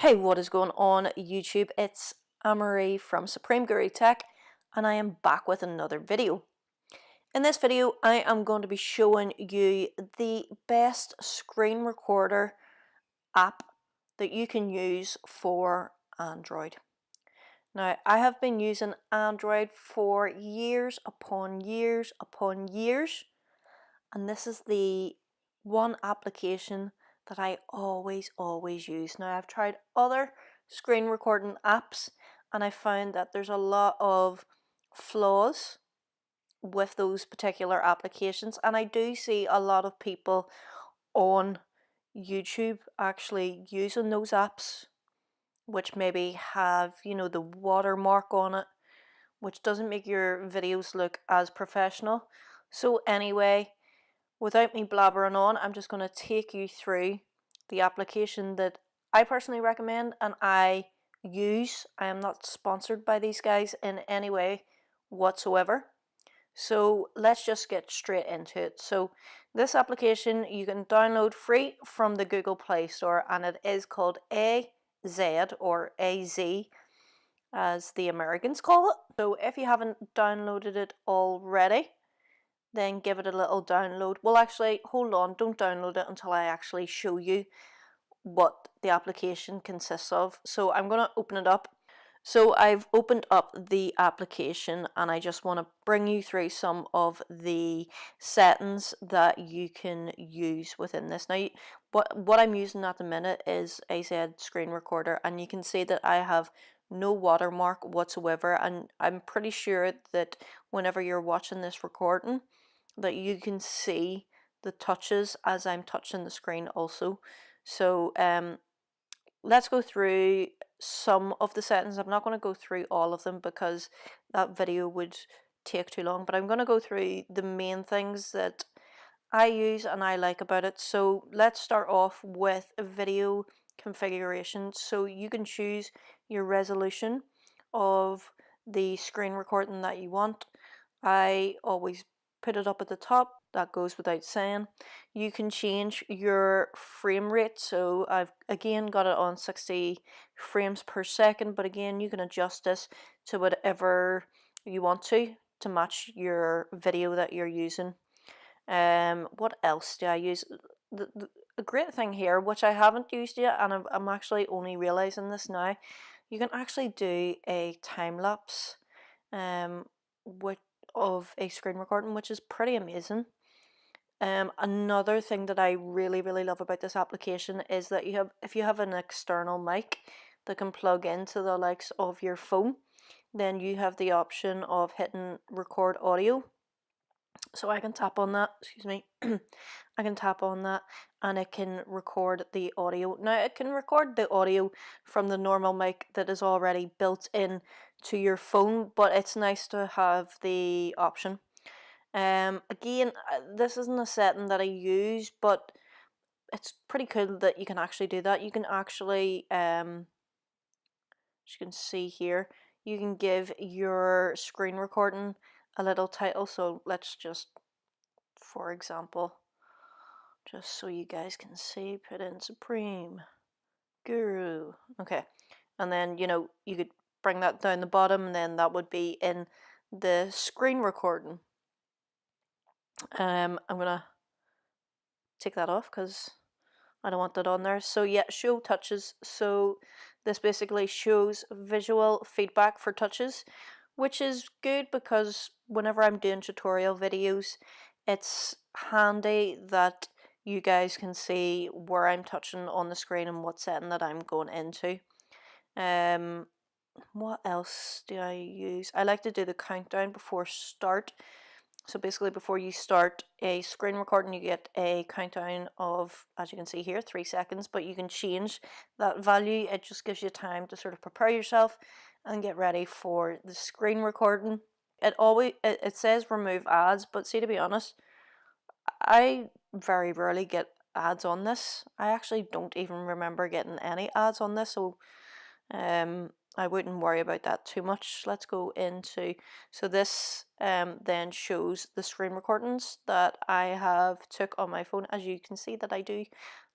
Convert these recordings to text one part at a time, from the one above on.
Hey, what is going on YouTube? It's Marie from Supreme Guru Tech and I am back with another video. In this video I am going to be showing you the best screen recorder app that you can use for Android. Now I have been using Android for years upon years upon years, and this is the one application that I always use. Now I've tried other screen recording apps and I found that there's a lot of flaws with those particular applications, and I do see a lot of people on YouTube actually using those apps which maybe have, the watermark on it, which doesn't make your videos look as professional. So anyway, without me blabbering on, I'm just going to take you through the application that I personally recommend and I use. I am not sponsored by these guys in any way whatsoever. So let's just get straight into it. So this application you can download free from the Google Play Store, and it is called AZ, or AZ as the Americans call it. So if you haven't downloaded it already, then give it a little download. Well, actually, hold on, don't download it until I actually show you what the application consists of. So I'm going to open it up. So I've opened up the application and I just want to bring you through some of the settings that you can use within this. Now, what I'm using at the minute is AZ Screen Recorder, and you can see that I have no watermark whatsoever, and I'm pretty sure that whenever you're watching this recording that you can see the touches as I'm touching the screen also. So let's go through some of the settings. I'm not going to go through all of them because that video would take too long, but I'm going to go through the main things that I use and I like about it. So let's start off with video configuration. So you can choose your resolution of the screen recording that you want. I always put it up at the top, that goes without saying. You can change your frame rate, so I've again got it on 60 frames per second, but again you can adjust this to whatever you want to match your video that you're using. What else do I use? A great thing here, which I haven't used yet, and I'm actually only realizing this now, you can actually do a time lapse of a screen recording, which is pretty amazing. Another thing that I really love about this application is that if you have an external mic that can plug into the likes of your phone, then you have the option of hitting record audio. So I can tap on that, excuse me, I can tap on that and it can record the audio. Now it can record the audio from the normal mic that is already built in to your phone, but it's nice to have the option. Again, this isn't a setting that I use, but it's pretty cool that you can actually do that. You can actually, as you can see here, you can give your screen recording a little title. So let's just, for example, just so you guys can see, put in Supreme Guru. Okay, and then you could bring that down the bottom, and then that would be in the screen recording. I'm gonna take that off because I don't want that on there. So yeah, show touches. So this basically shows visual feedback for touches, which is good because whenever I'm doing tutorial videos, it's handy that you guys can see where I'm touching on the screen and what setting that I'm going into. What else do I use? I like to do the countdown before start. So basically before you start a screen recording, you get a countdown of, as you can see here, 3 seconds, but you can change that value. It just gives you time to sort of prepare yourself and get ready for the screen recording. It says remove ads, but see, to be honest, I very rarely get ads on this. I actually don't even remember getting any ads on this, so I wouldn't worry about that too much. Let's go into, so this then shows the screen recordings that I have took on my phone. As you can see that I do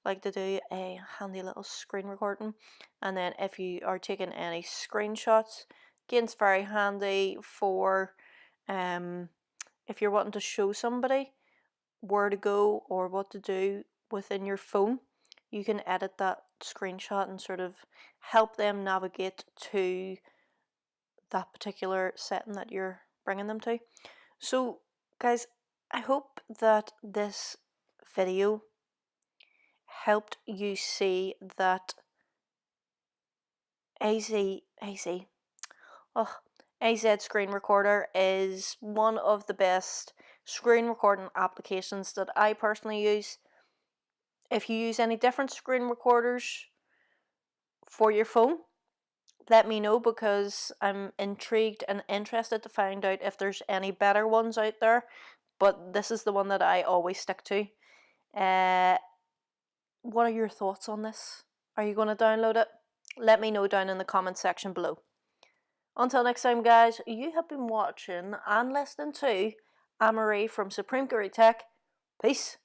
like to do a handy little screen recording, and then if you are taking any screenshots, again, it's very handy for if you're wanting to show somebody where to go or what to do within your phone. You can edit that screenshot and sort of help them navigate to that particular setting that you're bringing them to. So guys, I hope that this video helped you see that AZ Screen Recorder is one of the best screen recording applications that I personally use. If you use any different screen recorders for your phone, let me know, because I'm intrigued and interested to find out if there's any better ones out there, but this is the one that I always stick to. What are your thoughts on this? Are you going to download it? Let me know down in the comment section below. Until next time guys, you have been watching and listening to Anne-Marie from Supreme Guru Tech. Peace.